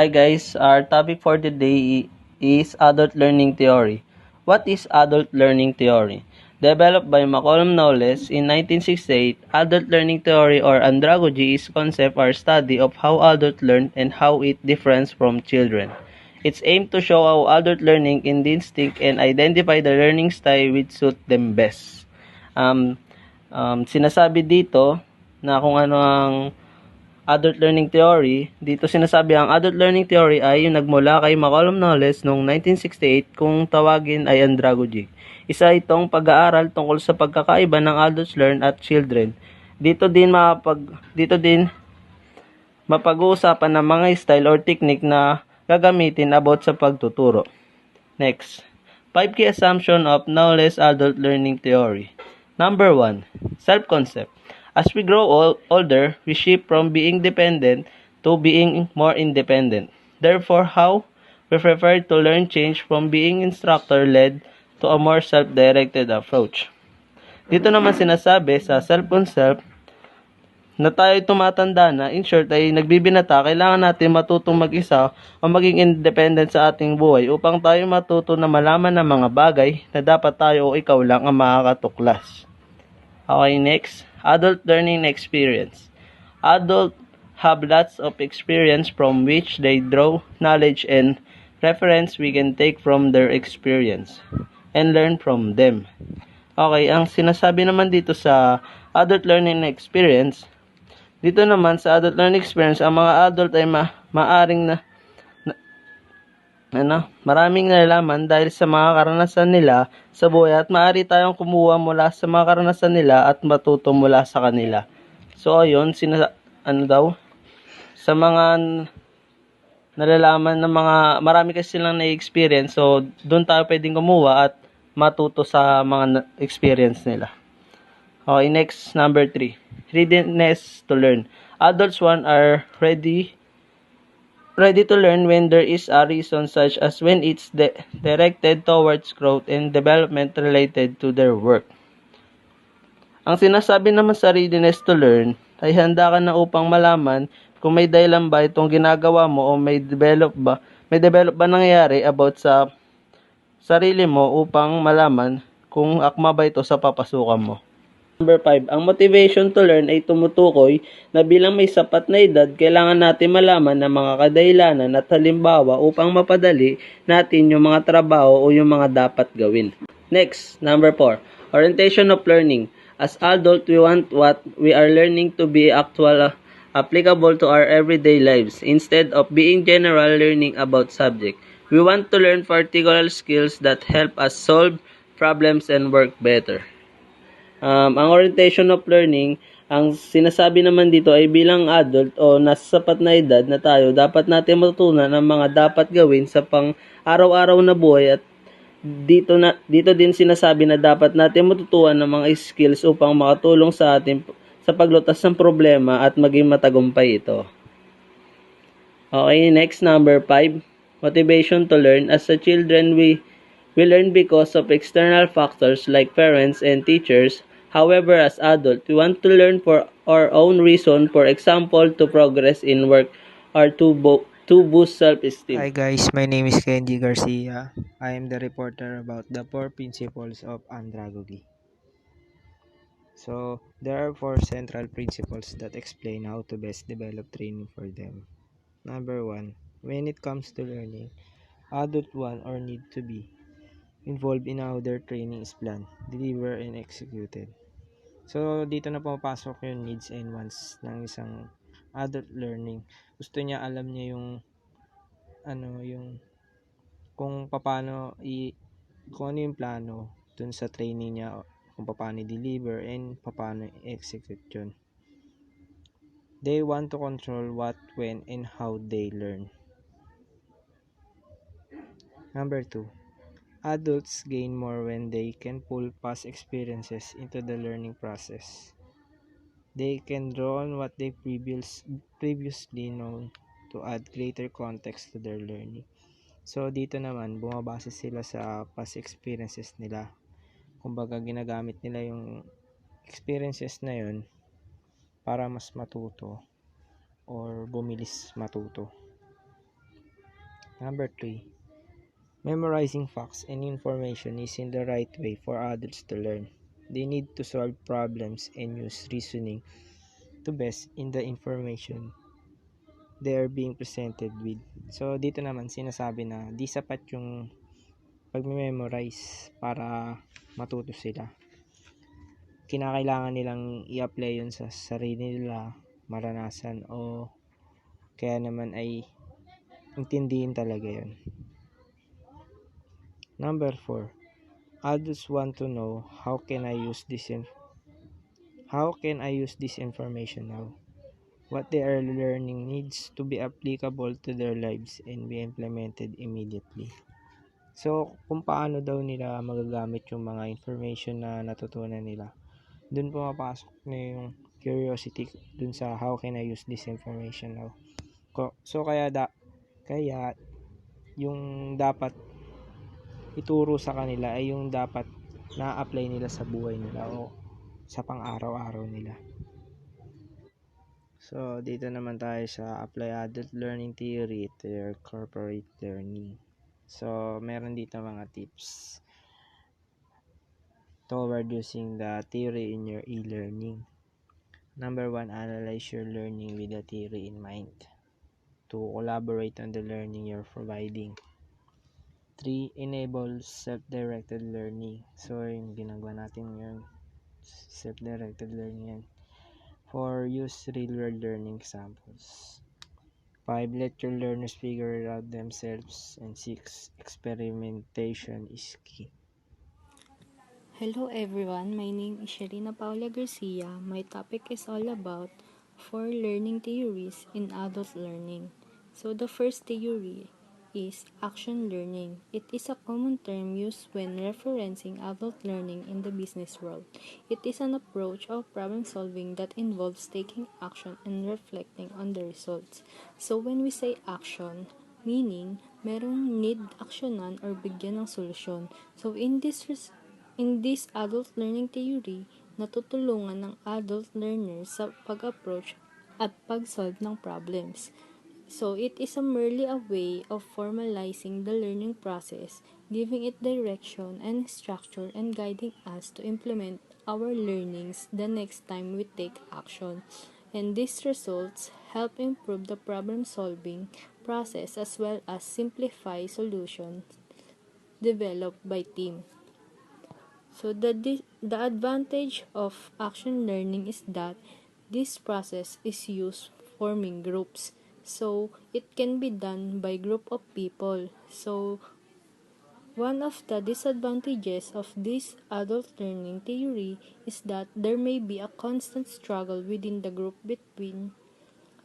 Hi guys, our topic for today is adult learning theory. What is adult learning theory? Developed by Malcolm Knowles in 1968, adult learning theory or andragogy is concept or study of how adults learn and how it differs from children. It's aimed to show how adult learning in instinct and identify the learning style which suit them best. Um, Sinasabi dito na kung ano ang adult learning theory. Dito sinasabi ang adult learning theory ay yung nagmula kay Malcolm Knowles noong 1968 kung tawagin ay andragogy. Isa itong pag-aaral tungkol sa pagkakaiba ng adults learn at children. Dito din mapag-uusapan ng mga style or technique na gagamitin about sa pagtuturo. Next, 5 key assumption of Knowles adult learning theory. Number 1, self-concept. As we grow older, we shift from being dependent to being more independent. Therefore, how we prefer to learn change from being instructor-led to a more self-directed approach. Dito naman sinasabi sa self-concept na tayo tumatanda na, in short ay nagbibinata, kailangan natin matutong mag-isa o maging independent sa ating buhay upang tayo matuto na malaman ng mga bagay na dapat tayo o ikaw lang ang makakatuklas. Okay, next. Adult learning experience. Adults have lots of experience from which they draw knowledge and reference we can take from their experience and learn from them. Okay, ang sinasabi naman dito sa adult learning experience, dito naman sa adult learning experience, ang mga adult ay maraming nalalaman dahil sa mga karanasan nila sa buhay at maaari tayong kumuha mula sa mga karanasan nila at matuto mula sa kanila. So ayun, sa mga nalalaman ng mga marami kasi silang na-experience, so doon tayo pwedeng kumuha at matuto sa mga experience nila. Okay, next, number 3. Readiness to learn. Adults are ready to learn when there is a reason, such as when it's directed towards growth and development related to their work. Ang sinasabi naman sa readiness to learn ay handa ka na upang malaman kung may dahilan ba itong ginagawa mo o may develop ba nangyayari about sa sarili mo upang malaman kung akma ba ito sa papasukan mo. Number 5, ang motivation to learn ay tumutukoy na bilang may sapat na edad, kailangan natin malaman ng mga kadahilanan at halimbawa upang mapadali natin yung mga trabaho o yung mga dapat gawin. Next, number 4, orientation of learning. As adult, we want what we are learning to be applicable to our everyday lives instead of being general learning about subject. We want to learn particular skills that help us solve problems and work better. Ang orientation of learning, ang sinasabi naman dito ay bilang adult o nasa sapat na edad na tayo, dapat natin matutunan ang mga dapat gawin sa pang-araw-araw na buhay at dito din sinasabi na dapat natin matutuhan ng mga skills upang makatulong sa atin sa paglutas ng problema at maging matagumpay ito. Okay, next, number 5, motivation to learn. As a children, we learn because of external factors like parents and teachers. However, as adults, we want to learn for our own reason, for example, to progress in work or to boost self-esteem. Hi guys, my name is Kenji Garcia. I am the reporter about the 4 principles of andragogy. So, there are 4 central principles that explain how to best develop training for them. Number 1, when it comes to learning, adult want or need to be involved in how their training is planned, delivered, and executed. So, dito na pumapasok yung needs and wants ng isang adult learning. Gusto niya, alam niya yung kung ano yung plano dun sa training niya, kung paano i-deliver and paano i-execute yun. They want to control what, when, and how they learn. Number 2, adults gain more when they can pull past experiences into the learning process. They can draw on what they previously known to add greater context to their learning. So, dito naman, bumabase sila sa past experiences nila. Kumbaga, ginagamit nila yung experiences na yun para mas matuto or bumilis matuto. Number 3. Memorizing facts and information isn't the right way for adults to learn. They need to solve problems and use reasoning to best in the information they are being presented with. So, dito naman sinasabi na di sapat yung pag-memorize para matuto sila. Kinakailangan nilang i-apply yun sa sarili nila, maranasan, o kaya naman ay intindihin talaga yun. Number 4. Adults want to know how can I use this information now? What they are learning needs to be applicable to their lives and be implemented immediately. So, kung paano daw nila magagamit yung mga information na natutunan nila, dun pumapasok na yung curiosity dun sa how can I use this information now. So, kaya yung dapat ituro sa kanila ay yung dapat na-apply nila sa buhay nila o sa pang-araw-araw nila. So, dito naman tayo sa apply adult learning theory to your corporate learning. So, meron dito mga tips toward using the theory in your e-learning. Number 1, analyze your learning with the theory in mind. 2, collaborate on the learning you're providing. 3, enable self-directed learning. So, yung ginagawa natin ngayon, self-directed learning yan. 4, use real-world learning examples. 5, let your learners figure it out themselves. And 6, experimentation is key. Hello everyone, my name is Sherina Paula Garcia. My topic is all about 4 learning theories in adult learning. So the first theory is action learning. It is a common term used when referencing adult learning in the business world. It is an approach of problem solving that involves taking action and reflecting on the results. So when we say action, meaning merong need aksyonan or bigyan ng solusyon. So in this adult learning theory, natutulungan ng adult learners sa pag-approach at pag-solve ng problems. So, it is merely a way of formalizing the learning process, giving it direction and structure and guiding us to implement our learnings the next time we take action. And these results help improve the problem-solving process as well as simplify solutions developed by team. So the advantage of action learning is that this process is used forming groups. So it can be done by group of people. So one of the disadvantages of this adult learning theory is that there may be a constant struggle within the group between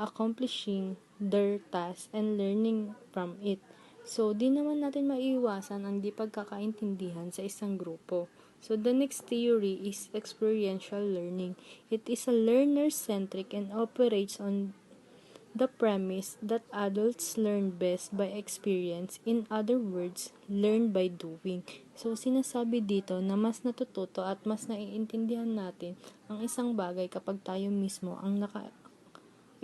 accomplishing their task and learning from it. So, di naman natin maiiwasan ang di pagkakaintindihan sa isang grupo. So, the next theory is experiential learning. It is a learner-centric and operates on the premise that adults learn best by experience. In other words, learn by doing. So, sinasabi dito na mas natututo at mas naiintindihan natin ang isang bagay kapag tayo mismo ang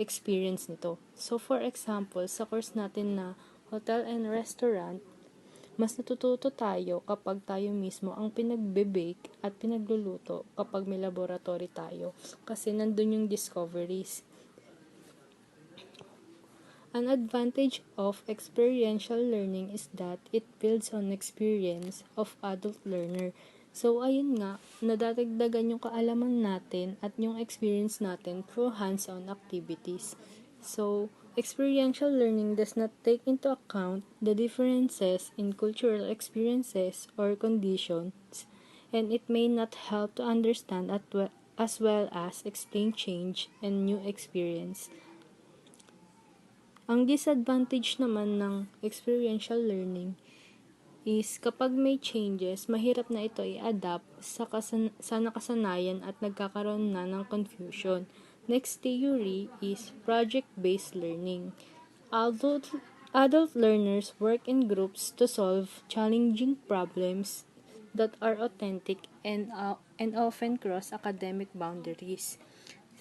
experience nito. So, for example, sa course natin na Hotel and Restaurant, mas natututo tayo kapag tayo mismo ang pinagbe-bake at pinagluluto kapag may laboratory tayo. Kasi nandun yung discoveries. An advantage of experiential learning is that it builds on experience of adult learner. So, ayun nga, nadadagdagan yung kaalaman natin at yung experience natin through hands-on activities. So, experiential learning does not take into account the differences in cultural experiences or conditions, and it may not help to understand as well as explain change and new experience. Ang disadvantage naman ng experiential learning is kapag may changes, mahirap na ito i-adapt sa nakasanayan at nagkakaroon na ng confusion. Next theory is project-based learning. Adult learners work in groups to solve challenging problems that are authentic and often cross academic boundaries.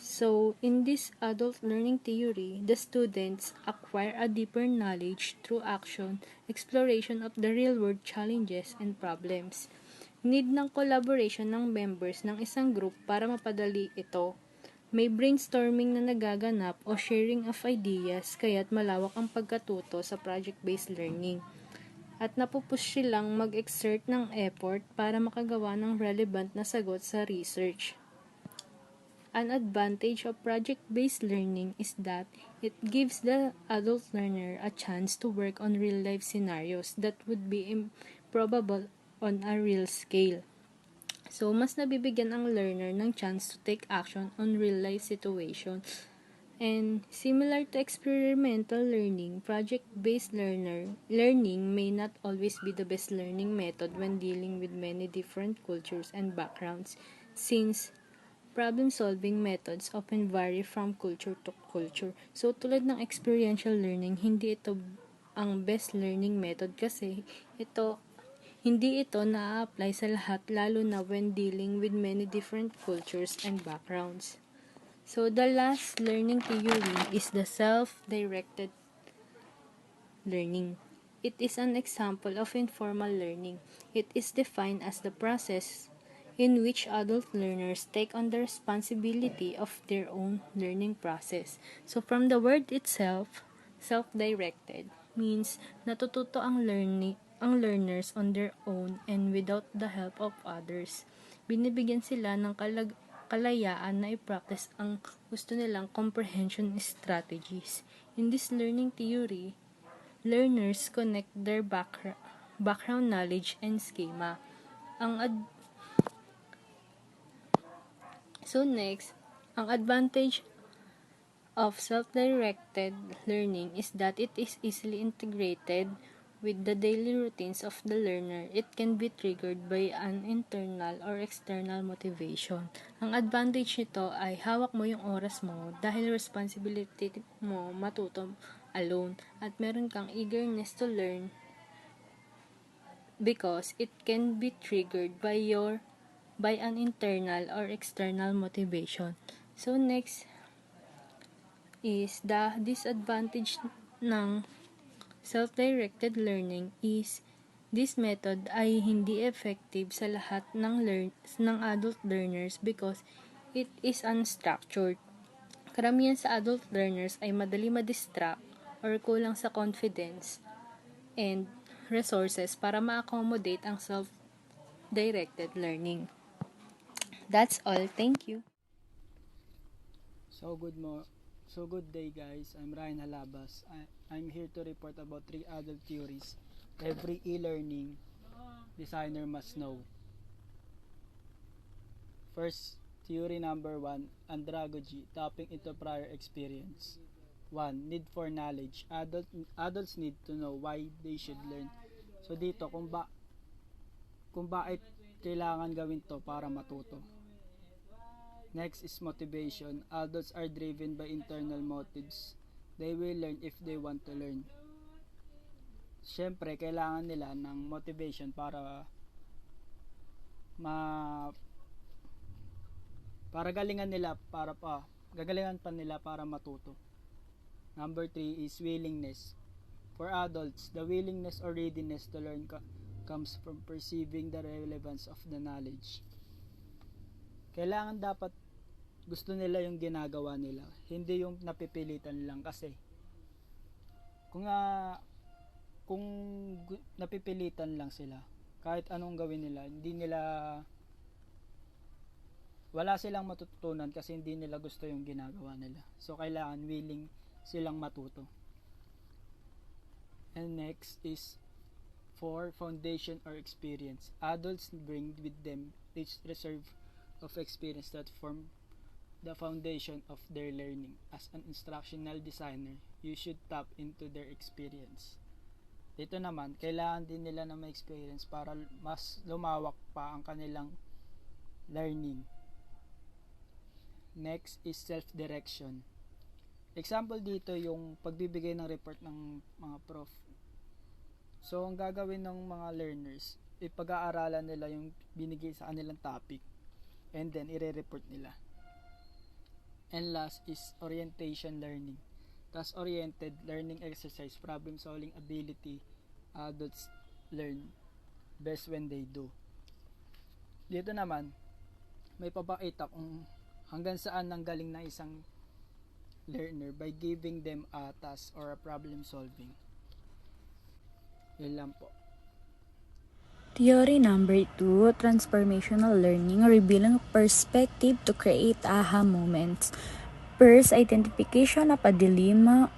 So, in this adult learning theory, the students acquire a deeper knowledge through action, exploration of the real-world challenges and problems. Need ng collaboration ng members ng isang group para mapadali ito. May brainstorming na nagaganap o sharing of ideas kaya't malawak ang pagkatuto sa project-based learning. At napupush silang mag-exert ng effort para makagawa ng relevant na sagot sa research. An advantage of project-based learning is that it gives the adult learner a chance to work on real-life scenarios that would be improbable on a real scale. So, mas nabibigyan ang learner ng chance to take action on real-life situations. And similar to experimental learning, project-based learning may not always be the best learning method when dealing with many different cultures and backgrounds, since problem-solving methods often vary from culture to culture. So, tulad ng experiential learning, hindi ito ang best learning method kasi hindi ito na-apply sa lahat lalo na when dealing with many different cultures and backgrounds. So, the last learning theory is the self-directed learning. It is an example of informal learning. It is defined as the process in which adult learners take on the responsibility of their own learning process. So from the word itself, self-directed means natututo ang learners on their own and without the help of others. Binibigyan sila ng kalayaan na i-practice ang gusto nilang comprehension strategies. In this learning theory, learners connect their background knowledge and schema. So next, ang advantage of self-directed learning is that it is easily integrated with the daily routines of the learner. It can be triggered by an internal or external motivation. Ang advantage nito ay hawak mo yung oras mo dahil responsibility mo matuto alone at meron kang eagerness to learn because it can be triggered by an internal or external motivation. So next is the disadvantage ng self-directed learning is this method ay hindi effective sa lahat ng adult learners because it is unstructured. Karamihan sa adult learners ay madali ma-distract or kulang sa confidence and resources para ma-accommodate ang self-directed learning. That's all. Thank you. So good day guys. I'm Ryan Halabas. I'm here to report about 3 adult theories every e-learning designer must know. First, theory number 1, andragogy, tapping into prior experience. 1. Need for knowledge. Adults need to know why they should learn. So dito kung bakit kailangan gawin to para matuto. Next is motivation. Adults are driven by internal motives. They will learn if they want to learn. Siyempre, kailangan nila ng motivation para gagalingan pa nila para matuto. Number 3 is willingness. For adults, the willingness or readiness to learn comes from perceiving the relevance of the knowledge. Kailangan dapat gusto nila yung ginagawa nila, hindi yung napipilitan lang kasi kung napipilitan lang sila kahit anong gawin nila, wala silang matututunan kasi hindi nila gusto yung ginagawa nila. So kailangan willing silang matuto. And next is for foundation or experience. Adults bring with them rich reserve of experience that form the foundation of their learning. As an instructional designer, you should tap into their experience. Dito naman, kailangan din nila na may experience para mas lumawak pa ang kanilang learning. Next is self-direction. Example dito yung pagbibigay ng report ng mga prof. So, ang gagawin ng mga learners, ipag-aaralan nila yung binigay sa kanilang topic and then ire-report nila. And last is orientation learning. Task-oriented learning exercise, problem-solving ability, adults learn best when they do. Dito naman, may papakita kung hanggang saan nanggaling na isang learner by giving them a task or a problem solving. Yun lang po. Theory number 2, transformational learning, revealing perspective to create aha moments. First, identification of a dilemma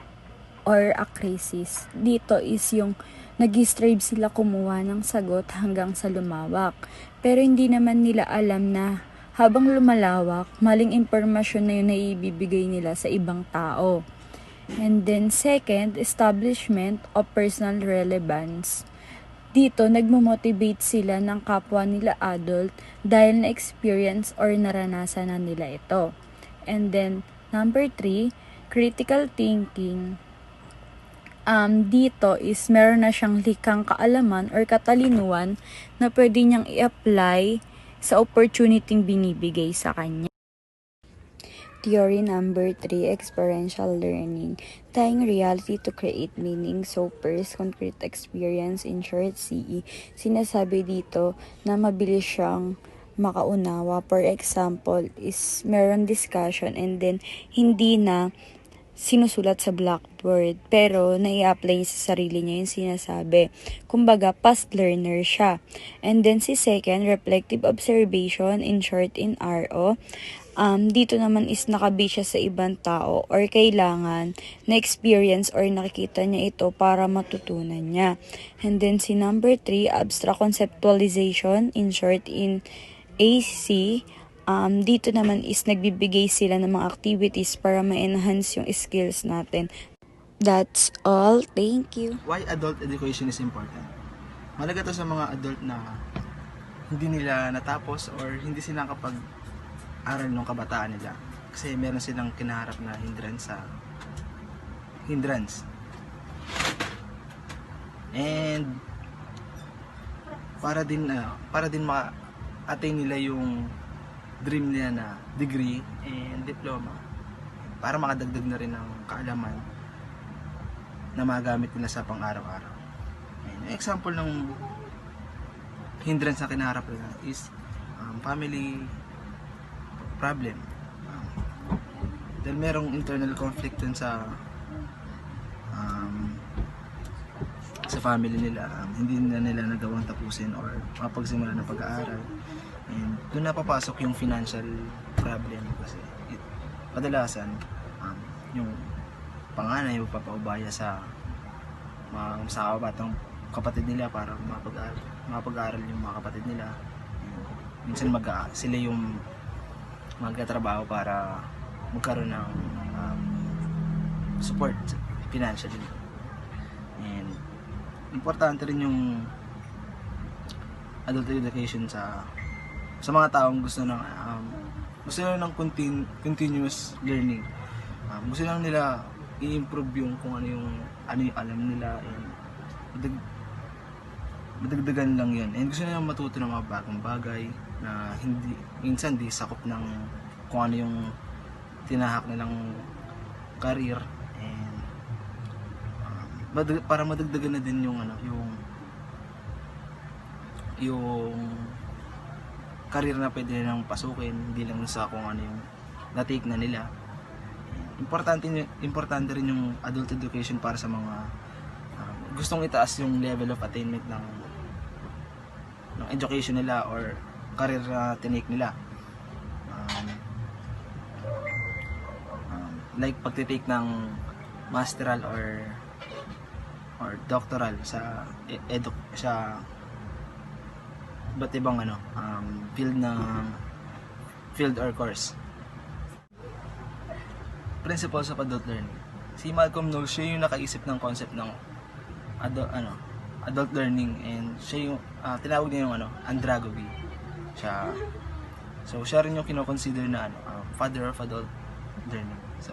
or a crisis. Dito is yung nag-strive sila kumuha ng sagot hanggang sa lumawak. Pero hindi naman nila alam na habang lumalawak, maling impormasyon na yun na ibibigay nila sa ibang tao. And then second, establishment of personal relevance. Dito, nagmo-motivate sila ng kapwa nila adult dahil na-experience or naranasan na nila ito. And then, number 3, critical thinking. Dito is meron na siyang likhang kaalaman or katalinuhan na pwede niyang i-apply sa opportunity binibigay sa kanya. Theory number 3, experiential learning. Tying reality to create meaning. So first, concrete experience, in short, CE. Sinasabi dito na mabilis siyang makaunawa. For example, is meron discussion and then hindi na sinusulat sa blackboard pero nai-apply sa sarili niya yung sinasabi. Kumbaga, past learner siya. And then si second, reflective observation, in short, in RO. Dito naman is nakabase siya sa ibang tao or kailangan na experience or nakikita niya ito para matutunan niya. And then si number 3, abstract conceptualization, in short, in AC. Dito naman is nagbibigay sila ng mga activities para ma-enhance yung skills natin. That's all. Thank you. Why adult education is important? Malaga to sa mga adult na hindi nila natapos or hindi sila kapag-aral ng kabataan nila. Kasi meron silang kinaharap na hindrance. And para din ma-attain nila yung dream nila na degree and diploma para makadagdag na rin ng kaalaman na magamit nila sa pang-araw-araw. Ang example ng hindrance na kinaharap nila is family problem. Dahil merong internal conflict dun sa family nila, hindi na nila nagawang tapusin or mapagsimula ng pag-aaral. And doon napapasok yung financial problem kasi kadalasan yung panganay magpapaubaya sa mga batang kapatid nila para mapag-aaral yung mga kapatid nila. Minsan sila yung magtatrabaho para magkaroon ng support financially. And importante rin yung adult education sa mga taong gusto ng continuous learning. Gusto lang nila i-improve yung kung ano yung alam nila, and madagdagan lang yun. And gusto nila matuto ng mga bagong bagay na minsan di sakop ng kung ano yung tinahak nilang career, and para madagdagan na din yung career na pwede nilang pasukin, hindi lang sa kung ano yung na-take na nila. Importante rin yung adult education para sa mga gustong itaas yung level of attainment ng education nila or career na tinake nila. Like pagtitake ng masteral or doctoral sa iba't ibang field or course. Principles of adult learning. Si Malcolm Knowles, siya yung nakaisip ng concept ng adult learning, and siya yung tinawag niya yung andragogy. Siya rin yung kino-consider na father of adult learning. So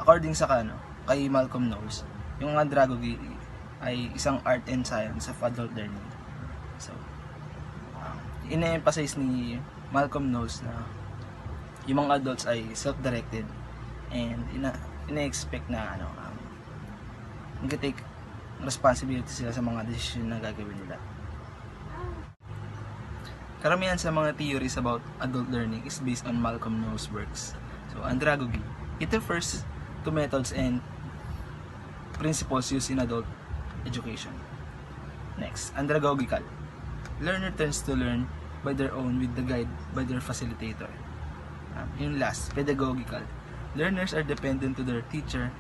according sa kay Malcolm Knowles, yung andragogy ay isang art and science of adult learning. So ina-emphasize ni Malcolm Knowles na yung mga adults ay self-directed and ina-expect na nag-take responsibility sila sa mga desisyon na gagawin nila. Karamihan sa mga theories about adult learning is based on Malcolm Knowles' works. So, andragogy. It refers to methods and principles used in adult education. Next, andragogical. Learner turns to learn by their own with the guide by their facilitator. Yung last, pedagogical. Learners are dependent to their teacher.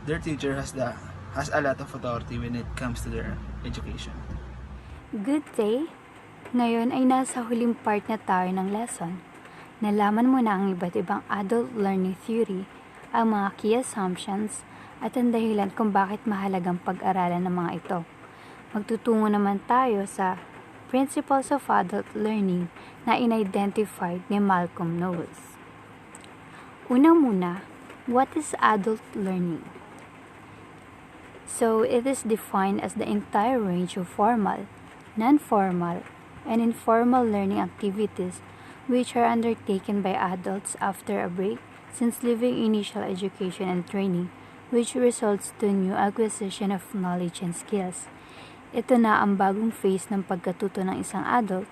Their teacher has a lot of authority when it comes to their education. Good day! Ngayon ay nasa huling part na tayo ng lesson. Nalaman mo na ang iba't ibang adult learning theory, ang mga key assumptions, at ang dahilan kung bakit mahalagang pag-aralan ng mga ito. Magtutungo naman tayo sa Principles of Adult Learning na in-identified ni Malcolm Knowles. Una muna, what is adult learning? So, it is defined as the entire range of formal, non-formal, and informal learning activities which are undertaken by adults after a break since leaving initial education and training, which results to new acquisition of knowledge and skills. Ito na ang bagong phase ng pagkatuto ng isang adult,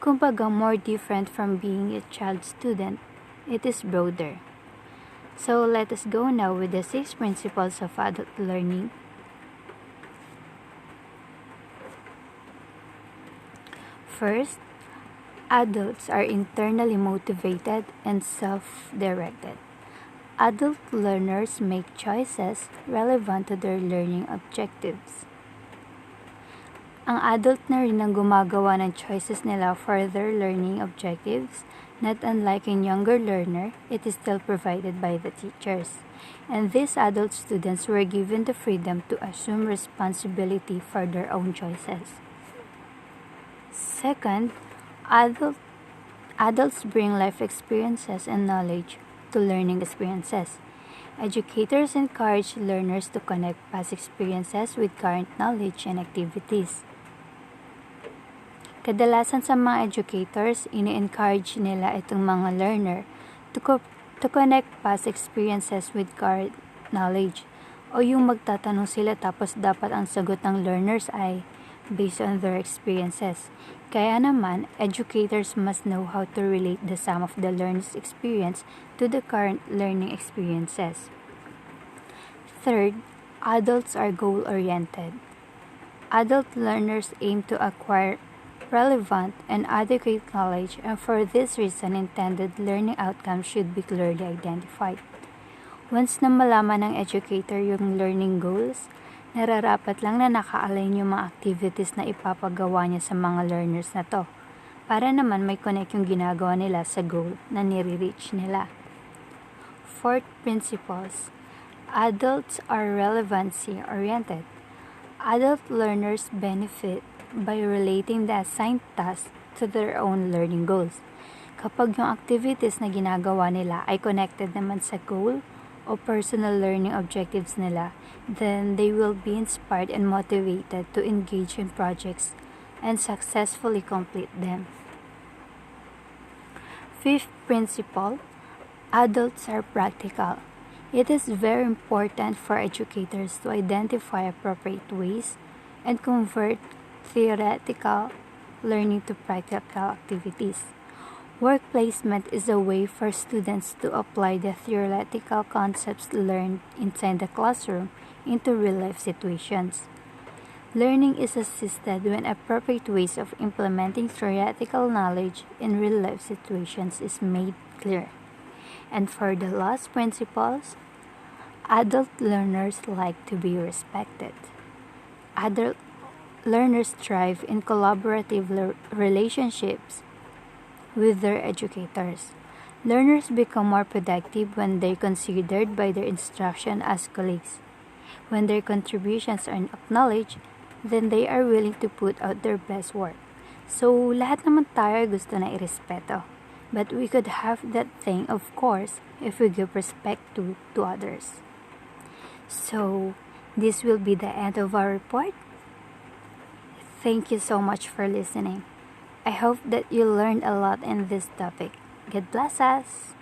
kumbaga more different from being a child student. It is broader. So let us go now with the 6 principles of adult learning. First, adults are internally motivated and self-directed. Adult learners make choices relevant to their learning objectives. Ang adult na rin ang gumagawa ng choices nila for their learning objectives. Not unlike a younger learner, it is still provided by the teachers. And these adult students were given the freedom to assume responsibility for their own choices. Second, adults bring life experiences and knowledge to learning experiences. Educators encourage learners to connect past experiences with current knowledge and activities. Kadalasan sa mga educators, ini-encourage nila itong mga learner to connect past experiences with current knowledge. O yung magtatanong sila tapos dapat ang sagot ng learners ay based on their experiences. Kaya naman, educators must know how to relate the sum of the learner's experience to the current learning experiences. Third, adults are goal-oriented. Adult learners aim to acquire relevant and adequate knowledge, and for this reason, intended learning outcomes should be clearly identified. Once na malaman ng educator yung learning goals, nararapat lang na naka-align yung mga activities na ipapagawa niya sa mga learners na to, para naman may connect yung ginagawa nila sa goal na nire-reach nila. Fourth principles, adults are relevancy-oriented. Adult learners benefit by relating the assigned task to their own learning goals. Kapag yung activities na ginagawa nila ay connected naman sa goal o personal learning objectives nila, then they will be inspired and motivated to engage in projects and successfully complete them. Fifth principle, adults are practical. It is very important for educators to identify appropriate ways and convert theoretical learning to practical activities. Work placement is a way for students to apply the theoretical concepts learned inside the classroom into real-life situations. Learning is assisted when appropriate ways of implementing theoretical knowledge in real-life situations is made clear. And for the last principles, adult learners like to be respected. Adult learners thrive in collaborative relationships with their educators. Learners become more productive when they're considered by their instruction as colleagues. When their contributions are acknowledged, then they are willing to put out their best work. So, lahat naman tayo gusto na irespeto. But we could have that thing, of course, if we give respect to others. So, this will be the end of our report. Thank you so much for listening. I hope that you learned a lot in this topic. God bless us!